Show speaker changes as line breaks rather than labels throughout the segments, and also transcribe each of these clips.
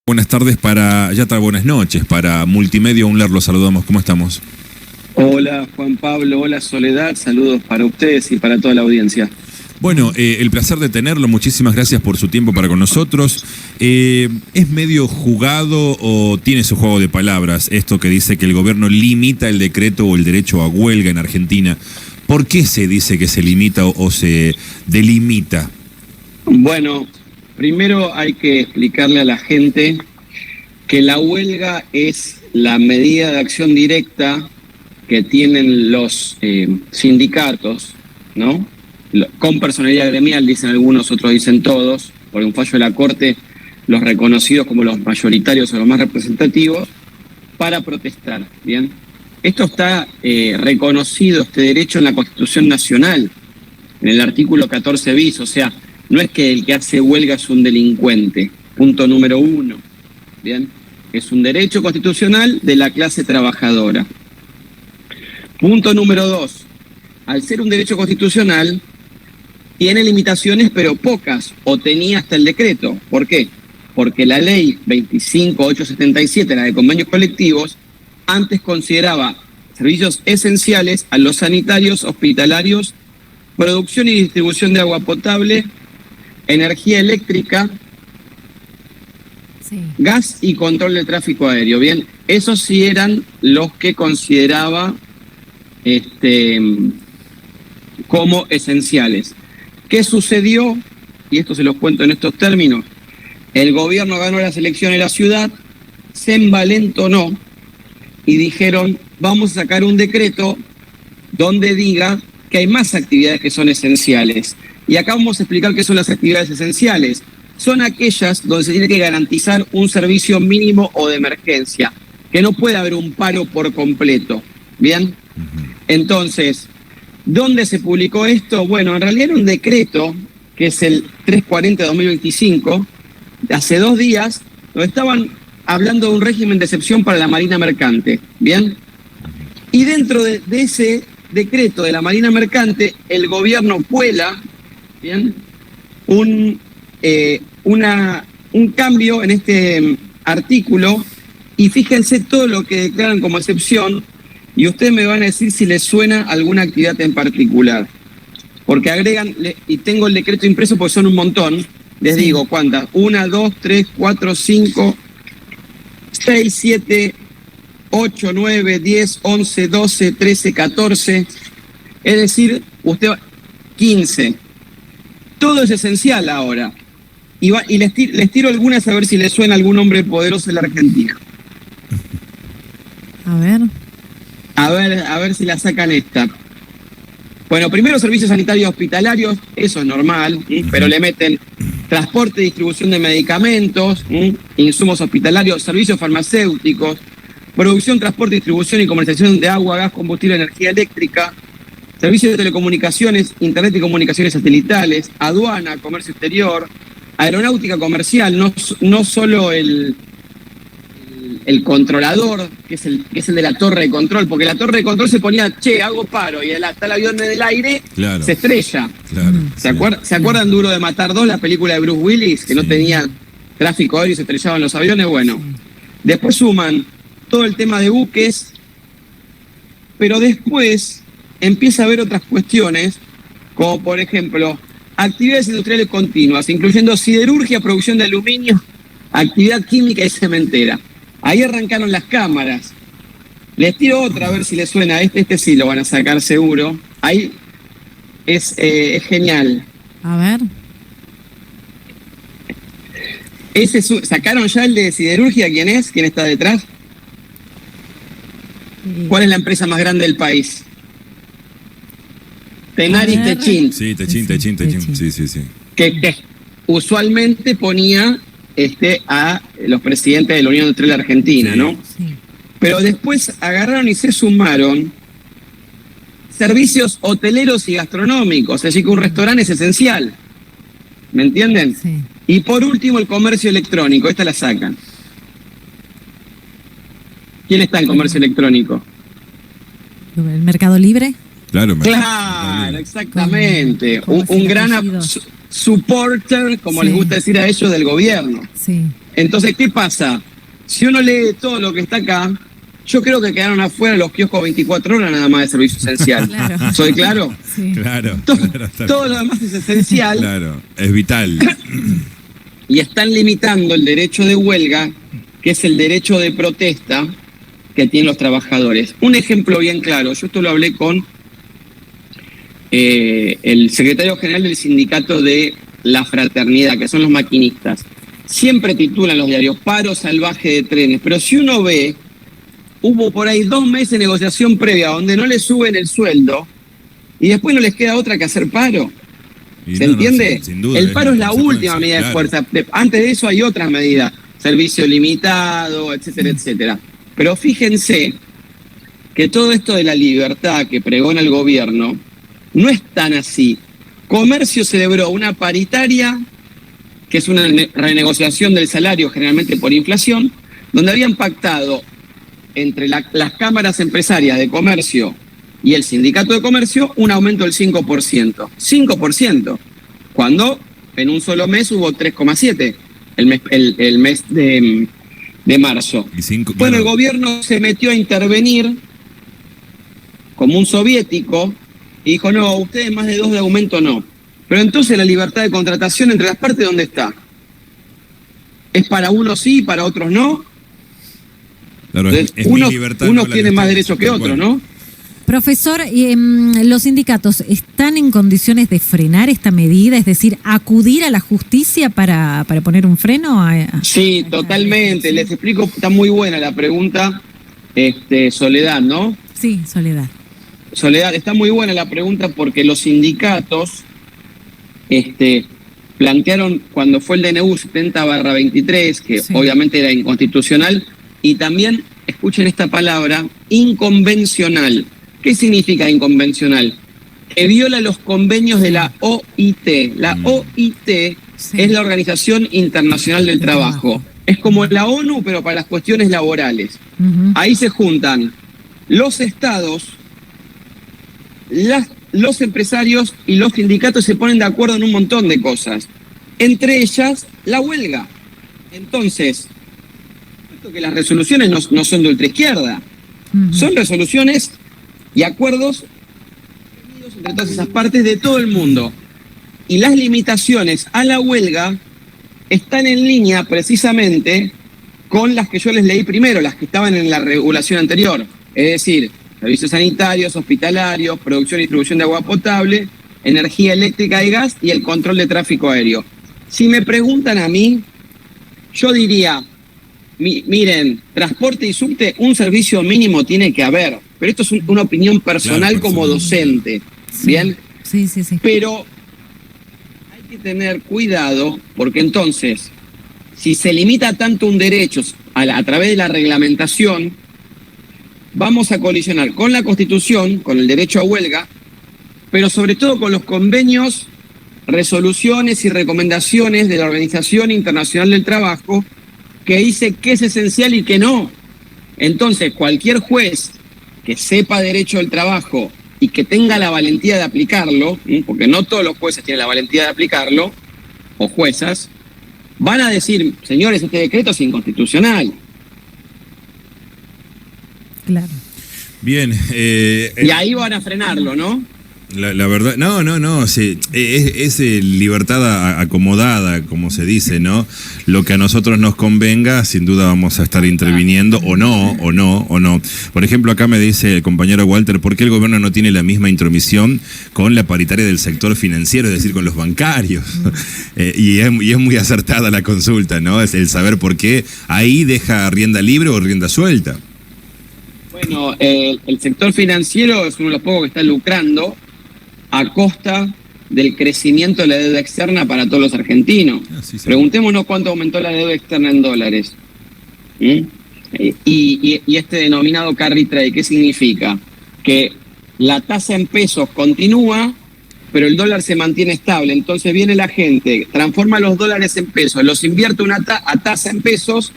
Buenas tardes buenas noches, para Multimedia UNLER los saludamos, ¿cómo estamos?
Hola Juan Pablo, hola Soledad, saludos para ustedes y para toda la audiencia.
Bueno, el placer de tenerlo, muchísimas gracias por su tiempo para con nosotros. ¿Es medio jugado o tiene su juego de palabras esto que dice que el gobierno limita el decreto o el derecho a huelga en Argentina? ¿Por qué se dice que se limita o se delimita?
Bueno, primero hay que explicarle a la gente que la huelga es la medida de acción directa que tienen los sindicatos, ¿no? Con personalidad gremial, dicen algunos, otros dicen todos, por un fallo de la Corte, los reconocidos como los mayoritarios o los más representativos, para protestar, ¿bien? Esto está reconocido, este derecho, en la Constitución Nacional, en el artículo 14 bis, o sea, no es que el que hace huelga es un delincuente, punto número 1, ¿bien? Es un derecho constitucional de la clase trabajadora. Punto número 2, al ser un derecho constitucional, tiene limitaciones, pero pocas, o tenía hasta el decreto. ¿Por qué? Porque la ley 25877, la de convenios colectivos, antes consideraba servicios esenciales a los sanitarios, hospitalarios, producción y distribución de agua potable, energía eléctrica, sí, gas y control del tráfico aéreo. Bien, esos sí eran los que consideraba como esenciales. ¿Qué sucedió? Y esto se los cuento en estos términos. El gobierno ganó las elecciones en la ciudad, se envalentonó y dijeron, vamos a sacar un decreto donde diga que hay más actividades que son esenciales. Y acá vamos a explicar qué son las actividades esenciales. Son aquellas donde se tiene que garantizar un servicio mínimo o de emergencia, que no puede haber un paro por completo. ¿Bien? Entonces, ¿dónde se publicó esto? Bueno, en realidad era un decreto, que es el 340 de 2025, de hace 2 días, donde estaban hablando de un régimen de excepción para la Marina Mercante, ¿bien? Y dentro de ese decreto de la Marina Mercante, el gobierno cuela, ¿bien?, un cambio en este artículo, y fíjense todo lo que declaran como excepción, y ustedes me van a decir si les suena alguna actividad en particular. Porque agregan, y tengo el decreto impreso porque son un montón, les digo cuántas, 1, 2, 3, 4, 5, 6, 7, 8, 9, 10, 11, 12, 13, 14, es decir, 15. Todo es esencial ahora. Y les tiro algunas a ver si les suena algún hombre poderoso en la Argentina. A ver si la sacan esta. Bueno, primero servicios sanitarios hospitalarios, eso es normal, pero le meten transporte y distribución de medicamentos, insumos hospitalarios, servicios farmacéuticos, producción, transporte, distribución y comercialización de agua, gas, combustible, energía eléctrica, servicios de telecomunicaciones, internet y comunicaciones satelitales, aduana, comercio exterior, aeronáutica comercial, no solo el controlador, que es el de la torre de control, porque la torre de control se ponía, hago paro, y está el avión en el aire, claro, se estrella. Claro, ¿Se acuerdan Duro de Matar 2, la película de Bruce Willis, que no tenía tráfico aéreo y se estrellaban los aviones? Bueno, después suman todo el tema de buques, pero después empieza a haber otras cuestiones, como por ejemplo, actividades industriales continuas, incluyendo siderurgia, producción de aluminio, actividad química y cementera. Ahí arrancaron las cámaras. Les tiro otra a ver si les suena. Este sí lo van a sacar seguro. Ahí es genial.
A ver.
¿Sacaron ya el de siderurgia? ¿Quién es? ¿Quién está detrás? ¿Cuál es la empresa más grande del país? Tenaris Techin.
Sí, Techin. Sí.
Que usualmente ponía a los presidentes de la Unión Industrial Argentina, ¿no? Sí. Pero después agarraron y se sumaron servicios hoteleros y gastronómicos, es decir, que un restaurante es esencial. ¿Me entienden? Sí. Y por último, el comercio electrónico. Esta la sacan. ¿Quién está en comercio electrónico?
¿El Mercado Libre?
Claro,
exactamente. Un gran supporter, como les gusta decir a ellos, del gobierno.
Sí.
Entonces, ¿qué pasa? Si uno lee todo lo que está acá, yo creo que quedaron afuera los kioscos 24 horas nada más de servicio esencial.
Claro.
¿Soy claro?
Sí.
Claro,
Todo lo demás es esencial.
Claro, es vital.
Y están limitando el derecho de huelga, que es el derecho de protesta que tienen los trabajadores. Un ejemplo bien claro, yo esto lo hablé con el secretario general del sindicato de la fraternidad, que son los maquinistas. Siempre titulan los diarios paro salvaje de trenes, pero si uno ve, hubo por ahí 2 meses de negociación previa donde no les suben el sueldo y después no les queda otra que hacer paro.
Y
¿Se
no,
entiende?
Sin duda,
El paro es la
consecuencia,
última medida de
claro.
fuerza. Antes de eso hay otras medidas, servicio limitado, etcétera, etcétera. Pero fíjense que todo esto de la libertad que pregona el gobierno no es tan así. Comercio celebró una paritaria, que es una renegociación del salario generalmente por inflación, donde habían pactado entre las cámaras empresarias de comercio y el sindicato de comercio un aumento del 5%. 5%. Cuando en un solo mes hubo 3,7%, el mes de marzo.
Y cinco,
Bueno, el
claro.
gobierno se metió a intervenir como un soviético y dijo, no, ustedes más de 2 de aumento no. Pero entonces la libertad de contratación entre las partes, ¿dónde está? ¿Es para unos sí, para otros no?
Claro,
Entonces,
es mi
unos
libertad, no la de
tienen más
ustedes,
derechos que
tal
otros,
cual.
¿no?
Profesor, ¿los sindicatos están en condiciones de frenar esta medida? Es decir, acudir a la justicia para poner un freno
Sí, totalmente. Les explico, está muy buena la pregunta, Soledad, ¿no?
Sí, Soledad.
Soledad, está muy buena la pregunta porque los sindicatos plantearon cuando fue el DNU 70/23, que
Sí.
obviamente era inconstitucional, y también, escuchen esta palabra, inconvencional. ¿Qué significa inconvencional? Que viola los convenios de la OIT. La OIT
Sí.
es la Organización Internacional del Trabajo. Es como la ONU, pero para las cuestiones laborales.
Ujú.
Ahí se juntan los estados, los empresarios y los sindicatos se ponen de acuerdo en un montón de cosas. Entre ellas, la huelga. Entonces, esto que las resoluciones no son de ultraizquierda,
Ujú.
son resoluciones y acuerdos entre todas esas partes de todo el mundo. Y las limitaciones a la huelga están en línea precisamente con las que yo les leí primero, las que estaban en la regulación anterior. Es decir, servicios sanitarios, hospitalarios, producción y distribución de agua potable, energía eléctrica y gas y el control de tráfico aéreo. Si me preguntan a mí, yo diría, miren, transporte y subte, un servicio mínimo tiene que haber, pero esto es una opinión personal
Claro,
como docente,
Sí.
¿bien?
Sí.
Pero hay que tener cuidado porque entonces, si se limita tanto un derecho a través de la reglamentación, vamos a colisionar con la Constitución, con el derecho a huelga, pero sobre todo con los convenios, resoluciones y recomendaciones de la Organización Internacional del Trabajo que dice qué es esencial y qué no. Entonces, cualquier juez que sepa derecho del trabajo y que tenga la valentía de aplicarlo, porque no todos los jueces tienen la valentía de aplicarlo, o juezas, van a decir, señores, este decreto es inconstitucional.
Claro.
Bien.
Y ahí van a frenarlo, ¿no?
La verdad, no, sí, es libertad acomodada, como se dice, ¿no? Lo que a nosotros nos convenga, sin duda vamos a estar interviniendo, o no. Por ejemplo, acá me dice el compañero Walter, ¿por qué el gobierno no tiene la misma intromisión con la paritaria del sector financiero, es decir, con los bancarios? Y es muy acertada la consulta, ¿no? Es el saber por qué ahí deja rienda libre o rienda suelta.
Bueno, el sector financiero es uno de los pocos que está lucrando a costa del crecimiento de la deuda externa para todos los argentinos.
Sí.
Preguntémonos cuánto aumentó la deuda externa en dólares. Y este denominado carry trade, ¿qué significa? Que la tasa en pesos continúa, pero el dólar se mantiene estable. Entonces viene la gente, transforma los dólares en pesos, los invierte a tasa en pesos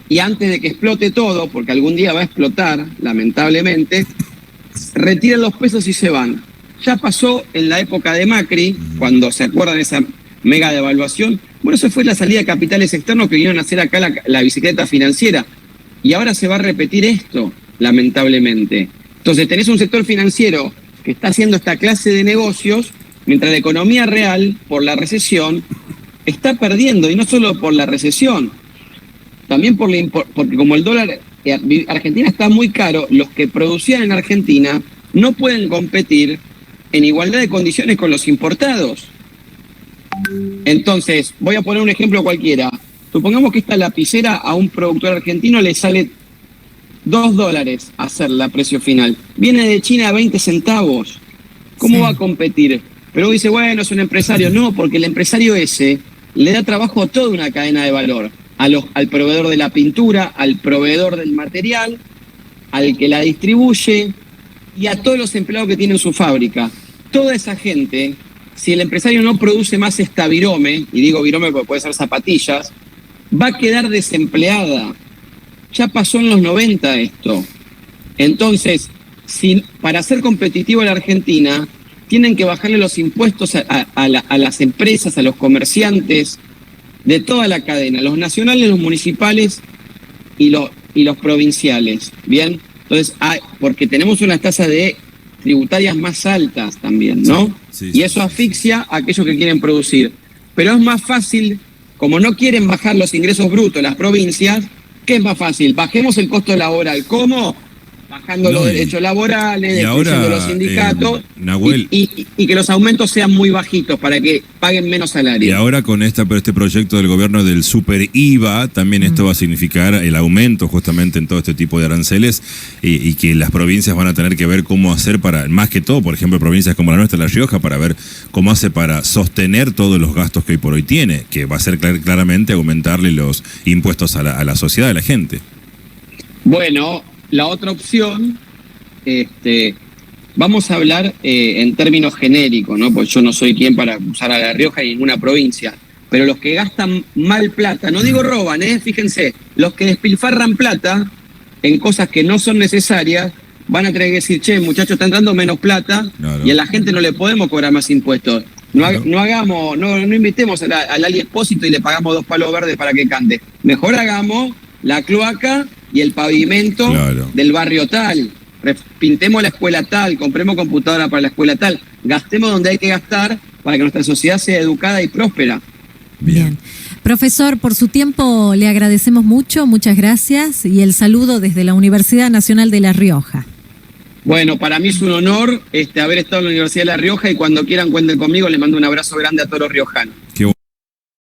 y antes de que explote todo, porque algún día va a explotar, lamentablemente, retiran los pesos y se van. Ya pasó en la época de Macri, cuando se acuerdan de esa mega devaluación, Bueno, eso fue la salida de capitales externos que vinieron a hacer acá la bicicleta financiera. Y ahora se va a repetir esto, lamentablemente. Entonces tenés un sector financiero que está haciendo esta clase de negocios, mientras la economía real, por la recesión, está perdiendo. Y no solo por la recesión, también porque como el dólar Argentina está muy caro, los que producían en Argentina no pueden competir en igualdad de condiciones con los importados. Entonces, voy a poner un ejemplo cualquiera. Supongamos que esta lapicera a un productor argentino le sale $2 hacerla a precio final. Viene de China a 20 centavos. ¿Cómo
Sí.
va a competir? Pero dice, bueno, es un empresario. No, porque el empresario ese le da trabajo a toda una cadena de valor. Al proveedor de la pintura, al proveedor del material, al que la distribuye y a todos los empleados que tiene en su fábrica. Toda esa gente, si el empresario no produce más esta virome, y digo virome porque puede ser zapatillas, va a quedar desempleada. Ya pasó en los 90 esto. Entonces, para ser competitivo en la Argentina, tienen que bajarle los impuestos a las empresas, a los comerciantes, de toda la cadena, los nacionales, los municipales y los provinciales. ¿Bien? Entonces, porque tenemos unas tasas tributarias más altas también, ¿no?
Sí,
y eso asfixia a aquellos que quieren producir. Pero es más fácil, como no quieren bajar los ingresos brutos las provincias, ¿qué es más fácil? Bajemos el costo laboral. ¿Cómo? Bajando los derechos laborales, destruyendo los sindicatos,
Nahuel,
y que los aumentos sean muy bajitos para que paguen menos salario.
y ahora con este proyecto del gobierno del super IVA, también esto va a significar el aumento justamente en todo este tipo de aranceles y que las provincias van a tener que ver cómo hacer para, más que todo, por ejemplo, provincias como la nuestra, La Rioja, para ver cómo hace para sostener todos los gastos que hoy por hoy tiene, que va a ser claramente aumentarle los impuestos a la sociedad, a la gente.
Bueno, la otra opción, vamos a hablar en términos genéricos, ¿no? Pues yo no soy quien para acusar a La Rioja y ninguna provincia, pero los que gastan mal plata, no digo roban, fíjense, los que despilfarran plata en cosas que no son necesarias, van a tener que decir, che, muchachos, están dando menos plata y a la gente no le podemos cobrar más impuestos. No invitemos al Ali Espósito y le pagamos 2 palos verdes para que cante. Mejor hagamos la cloaca y el pavimento del barrio tal. Pintemos la escuela tal, compremos computadora para la escuela tal. Gastemos donde hay que gastar para que nuestra sociedad sea educada y próspera.
Bien. Profesor, por su tiempo le agradecemos mucho, muchas gracias y el saludo desde la Universidad Nacional de La Rioja.
Bueno, para mí es un honor haber estado en la Universidad de La Rioja y cuando quieran cuenten conmigo, les mando un abrazo grande a todos los riojanos.